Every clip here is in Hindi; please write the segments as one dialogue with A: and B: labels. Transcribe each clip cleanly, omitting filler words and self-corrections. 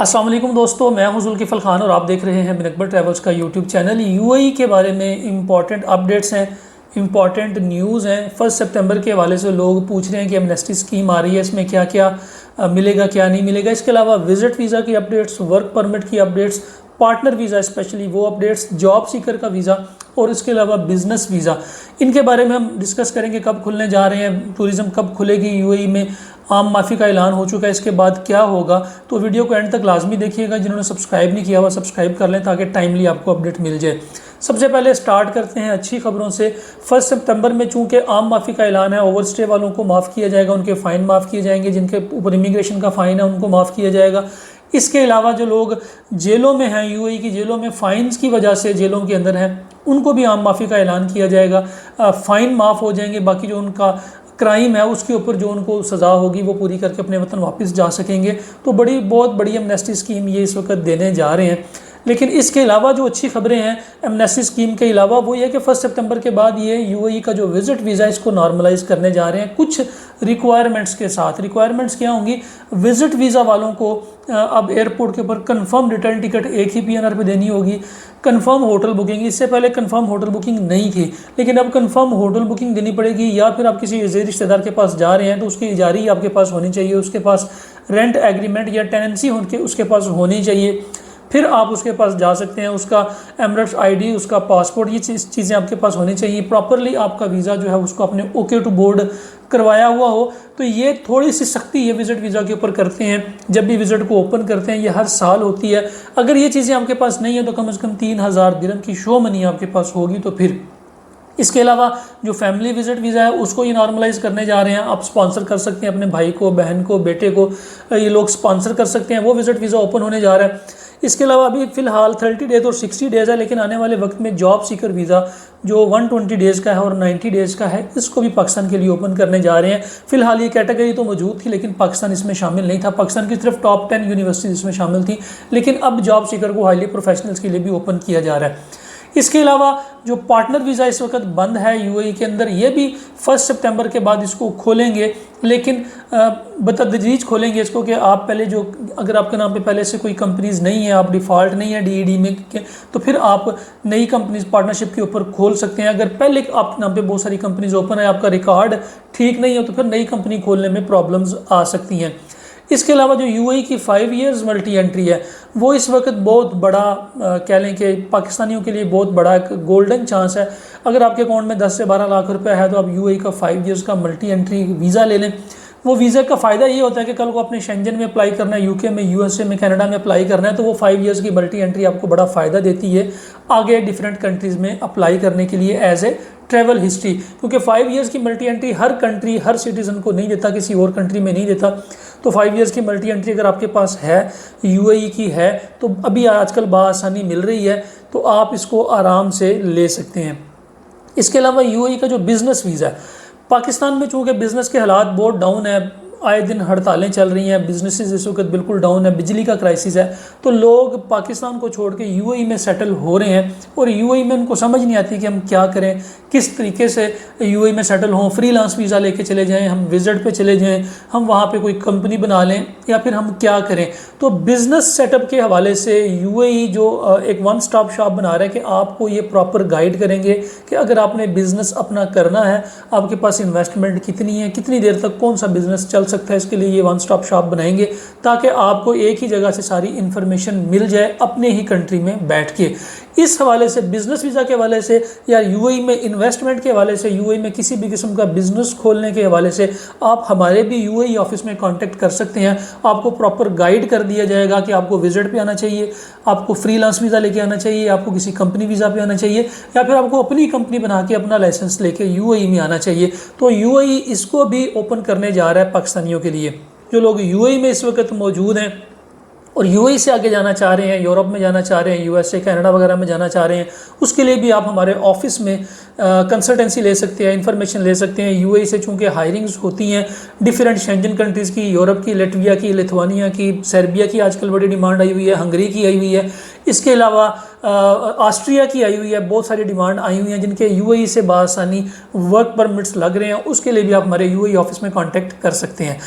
A: अस्सलाम वालेकुम दोस्तों, मैं हूं जुल्किफल खान और आप देख रहे हैं बिन अकबर ट्रैवल्स का यूट्यूब चैनल। यूएई के बारे में इंपॉर्टेंट अपडेट्स हैं, इंपॉर्टेंट न्यूज़ हैं। 1 सितंबर के हवाले से लोग पूछ रहे हैं कि एमनेस्टी स्कीम आ रही है, इसमें क्या क्या मिलेगा क्या नहीं मिलेगा। इसके अलावा विजिट वीज़ा की अपडेट्स, वर्क परमिट की अपडेट्स, पार्टनर वीज़ा स्पेशली वो अपडेट्स, जॉब सीकर का वीज़ा और इसके अलावा बिजनेस वीज़ा, इनके बारे में हम डिस्कस करेंगे। कब खुलने जा रहे हैं, टूरिज़्म कब खुलेगी यूएई में, आम माफ़ी का ऐलान हो चुका है, इसके बाद क्या होगा। तो वीडियो को एंड तक लाजमी देखिएगा। जिन्होंने सब्सक्राइब नहीं किया हुआ सब्सक्राइब कर लें ताकि टाइमली आपको अपडेट मिल जाए। सबसे पहले स्टार्ट करते हैं अच्छी खबरों से। 1 सितंबर में चूंकि आम माफ़ी का ऐलान है, ओवरस्टे वालों को माफ़ किया जाएगा, उनके फ़ाइन माफ़ किए जाएंगे, जिनके ऊपर इमिग्रेशन का फ़ाइन है उनको माफ़ किया जाएगा। इसके अलावा जो लोग जेलों में हैं, यूएई की जेलों में फ़ाइन्स की वजह से जेलों के अंदर हैं, उनको भी आम माफ़ी का ऐलान किया जाएगा। फ़ाइन माफ़ हो जाएंगे, बाकी जो उनका क्राइम है उसके ऊपर जो उनको सज़ा होगी वो पूरी करके अपने वतन वापस जा सकेंगे। तो बहुत बड़ी एमनेस्टी स्कीम ये इस वक्त देने जा रहे हैं। लेकिन इसके अलावा जो अच्छी खबरें हैं एमनेस्टी स्कीम के अलावा वो ये कि 1 सितंबर के बाद ये यूएई का जो विज़िट वीज़ा इसको नॉर्मलाइज करने जा रहे हैं कुछ रिक्वायरमेंट्स के साथ। रिक्वायरमेंट्स क्या होंगी? विज़िट वीज़ा वालों को अब एयरपोर्ट के ऊपर कंफर्म रिटर्न टिकट एक ही पीएनआर पे देनी होगी। कंफर्म होटल बुकिंग, इससे पहले कंफर्म होटल बुकिंग नहीं थी, लेकिन अब कंफर्म होटल बुकिंग देनी पड़ेगी। या फिर आप किसी रिश्तेदार के पास जा रहे हैं तो उसकी इजारी आपके पास होनी चाहिए, उसके पास रेंट एग्रीमेंट या टेनेंसी उसके पास होनी चाहिए, फिर आप उसके पास जा सकते हैं। उसका एमरेट्स आईडी, उसका पासपोर्ट, ये चीज़ें आपके पास होनी चाहिए। प्रॉपरली आपका वीज़ा जो है उसको आपने ओके टू बोर्ड करवाया हुआ हो। तो ये थोड़ी सी सख्ती ये विज़िट वीज़ा के ऊपर करते हैं जब भी विज़िट को ओपन करते हैं। ये हर साल होती है। अगर ये चीज़ें आपके पास नहीं है तो कम से कम 3000 दिरहम की शो मनी आपके पास होगी। तो फिर इसके अलावा जो फैमिली विजिट वीज़ा है उसको ये नॉर्मलाइज करने जा रहे हैं। आप स्पॉन्सर कर सकते हैं अपने भाई को, बहन को, बेटे को, ये लोग स्पॉन्सर कर सकते हैं। वो विजिट वीज़ा ओपन होने जा रहा है। इसके अलावा अभी फ़िलहाल 30 डेज़ और 60 डेज़ है, लेकिन आने वाले वक्त में जॉब सीकर वीज़ा जो 120 डेज़ का है और 90 डेज़ का है, इसको भी पाकिस्तान के लिए ओपन करने जा रहे हैं। फ़िलहाल ये कैटेगरी तो मौजूद थी लेकिन पाकिस्तान इसमें शामिल नहीं था। पाकिस्तान की सिर्फ टॉप 10 यूनिवर्सिटीज़ इसमें शामिल थी, लेकिन अब जॉब सीकर को हाईली प्रोफेशनल्स के लिए भी ओपन किया जा रहा है। इसके अलावा जो पार्टनर वीज़ा इस वक्त बंद है यूएई के अंदर, ये भी 1 सितंबर के बाद इसको खोलेंगे, लेकिन बतदरीज खोलेंगे इसको कि आप पहले जो, अगर आपके नाम पे पहले से कोई कंपनीज़ नहीं है, आप डिफ़ॉल्ट नहीं है डीईडी में के, तो फिर आप नई कंपनीज पार्टनरशिप के ऊपर खोल सकते हैं। अगर पहले आपके नाम पे बहुत सारी कंपनीज ओपन है, आपका रिकॉर्ड ठीक नहीं हो, तो फिर नई कंपनी खोलने में प्रॉब्लम्स आ सकती हैं। इसके अलावा जो यूएई की 5 इयर्स मल्टी एंट्री है वो इस वक्त बहुत बड़ा कह लें कि पाकिस्तानियों के लिए बहुत बड़ा एक गोल्डन चांस है। अगर आपके अकाउंट में 10 से 12 लाख रुपए है तो आप यूएई का 5 इयर्स का मल्टी एंट्री वीज़ा ले लें। वो वीज़ा का फ़ायदा ये होता है कि कल को अपने शेंजन में अप्लाई करना है, यूके में, यूएसए में, कनाडा में अप्लाई करना है, तो वो 5 इयर्स की मल्टी एंट्री आपको बड़ा फ़ायदा देती है आगे डिफरेंट कंट्रीज़ में अप्लाई करने के लिए एज ए ट्रैवल हिस्ट्री। क्योंकि 5 इयर्स की मल्टी एंट्री हर कंट्री, हर सिटीज़न को नहीं देता, किसी और कंट्री में नहीं देता। तो 5 इयर्स की मल्टी एंट्री अगर आपके पास है, यूएई की है, तो अभी आजकल बआसानी मिल रही है, तो आप इसको आराम से ले सकते हैं। इसके अलावा यूएई का जो बिज़नेस वीज़ा है, पाकिस्तान में चूँकि बिज़नेस के हालात बहुत डाउन है, आए दिन हड़तालें चल रही हैं, बिजनेसेस इस वक्त बिल्कुल डाउन है, बिजली का क्राइसिस है, तो लोग पाकिस्तान को छोड़ के यूएई में सेटल हो रहे हैं। और यूएई में उनको समझ नहीं आती कि हम क्या करें, किस तरीके से यूएई में सेटल हों। फ्रीलांस वीज़ा लेके चले जाएं, हम विजिट पे चले जाएं, हम वहाँ पे कोई कंपनी बना लें, या फिर हम क्या करें। तो बिज़नेस सेटअप के हवाले से यूएई जो एक वन स्टॉप शॉप बना रहा है कि आपको ये प्रॉपर गाइड करेंगे कि अगर आपने बिज़नेस अपना करना है, आपके पास इन्वेस्टमेंट कितनी है, कितनी देर तक कौन सा बिज़नेस चल सकता है, इसके लिए ये वन स्टॉप शॉप बनाएंगे ताकि आपको एक ही जगह से सारी इन्फॉर्मेशन मिल जाए अपने ही कंट्री में बैठ के। इस हवाले से, बिज़नेस वीज़ा के हवाले से या यूएई में इन्वेस्टमेंट के हवाले से, यूएई में किसी भी किस्म का बिज़नेस खोलने के हवाले से आप हमारे भी यूएई ऑफिस में कांटेक्ट कर सकते हैं। आपको प्रॉपर गाइड कर दिया जाएगा कि आपको विजिट पे आना चाहिए, आपको फ्रीलांस वीज़ा लेके आना चाहिए, आपको किसी कंपनी वीज़ा पे आना चाहिए, या फिर आपको अपनी कंपनी बना के अपना लाइसेंस लेके यूएई में आना चाहिए। तो यूएई इसको भी ओपन करने जा रहा है पाकिस्तानियों के लिए। जो लोग यूएई में इस वक्त मौजूद हैं और यूएई से आगे जाना चाह रहे हैं, यूरोप में जाना चाह रहे हैं, यूएसए, कनाडा वगैरह में जाना चाह रहे हैं, उसके लिए भी आप हमारे ऑफिस में कंसल्टेंसी ले सकते हैं, इन्फॉर्मेशन ले सकते हैं। यूएई से चूँकि हायरिंग्स होती हैं डिफरेंट शेंजन कंट्रीज़ की, यूरोप की, लटविया की, लिथुआनिया की, सर्बिया की आजकल बड़ी डिमांड आई हुई है, हंगरी की आई हुई है, इसके अलावा ऑस्ट्रिया की आई हुई है, बहुत सारी डिमांड आई हुई हैं जिनके यूएई से बासानी वर्क परमिट्स लग रहे हैं। उसके लिए भी आप हमारे यूएई ऑफिस में कॉन्टेक्ट कर सकते हैं।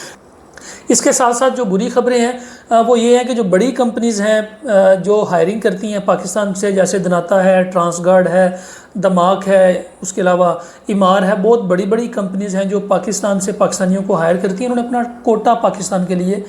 A: इसके साथ साथ जो बुरी खबरें हैं वो ये हैं कि जो बड़ी कंपनीज़ हैं जो हायरिंग करती हैं पाकिस्तान से, जैसे दनाता है, ट्रांसगार्ड है, दमाक है, उसके अलावा इमार है, बहुत बड़ी बड़ी कंपनीज़ हैं जो पाकिस्तान से पाकिस्तानियों को हायर करती हैं। उन्होंने अपना कोटा पाकिस्तान के लिए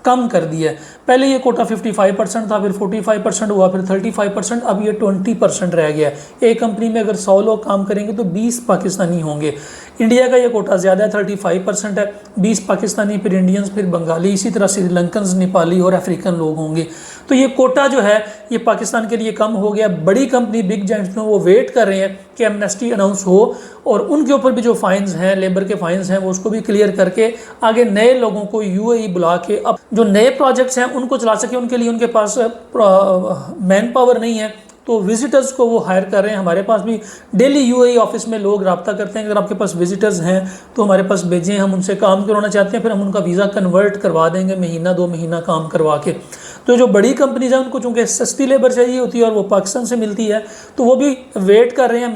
A: कम कर दिया है। पहले ये कोटा 55% था, फिर 45% हुआ, फिर 35%, अब ये 20% रह गया है। एक कंपनी में अगर 100 लोग काम करेंगे तो 20 पाकिस्तानी होंगे। इंडिया का ये कोटा ज़्यादा है, 35% है, 20 पाकिस्तानी, फिर इंडियंस, फिर बंगाली, इसी तरह श्रीलंकन, नेपाली और अफ्रीकन लोग होंगे। तो ये कोटा जो है ये पाकिस्तान के लिए कम हो गया। बड़ी कंपनी बिग जायंट्स में वो वेट कर रहे हैं कि एमनेस्टी अनाउंस हो और उनके ऊपर भी जो फाइन्स हैं, लेबर के फाइन्स हैं, वो उसको भी क्लियर करके आगे नए लोगों को यूएई बुला के अब जो नए प्रोजेक्ट्स हैं उनको चला सके। उनके लिए उनके पास मैन पावर नहीं है, तो विजिटर्स को वो हायर कर रहे हैं। हमारे पास भी डेली यूएई ऑफिस में लोग रब्ता करते हैं, अगर आपके पास विजिटर्स हैं तो हमारे पास भेजें, हम उनसे काम करवाना चाहते हैं, फिर हम उनका वीज़ा कन्वर्ट करवा देंगे, महीना 2 महीना काम करवा के। तो जो बड़ी कंपनीज हैं उनको चूँकि सस्ती लेबर चाहिए होती है और वो पाकिस्तान से मिलती है, तो वो भी वेट कर रहे हैं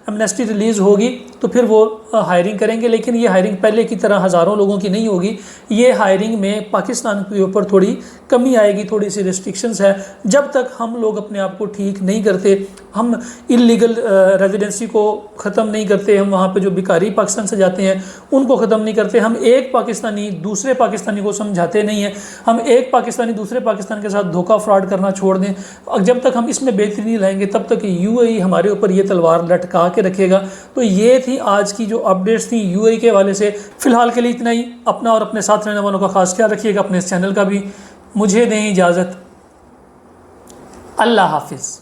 A: एमनेस्टी रिलीज़ होगी तो फिर वो हायरिंग करेंगे। लेकिन ये हायरिंग पहले की तरह हज़ारों लोगों की नहीं होगी। ये हायरिंग में पाकिस्तान के ऊपर थोड़ी कमी आएगी, थोड़ी सी रिस्ट्रिक्शंस है। जब तक हम लोग अपने आप को ठीक नहीं करते, हम इलीगल रेजिडेंसी को ख़त्म नहीं करते, हम वहाँ पे जो भिखारी पाकिस्तान से जाते हैं उनको ख़त्म नहीं करते, हम एक पाकिस्तानी दूसरे पाकिस्तानी को समझाते नहीं हैं, हम एक पाकिस्तानी दूसरे पाकिस्तान के साथ धोखा फ्रॉड करना छोड़ दें, जब तक हम इसमें बेहतरी नहीं लाएंगे तब तक यूएई हमारे ऊपर ये तलवार लटका के रखेगा। तो ये थी आज की जो अपडेट्स थी यूएई के हवाले से। फ़िलहाल के लिए इतना ही। अपना और अपने साथ रहने वालों का खास ख्याल रखिएगा, अपने इस चैनल का भी। मुझे दें इजाज़त। अल्लाह हाफिज़।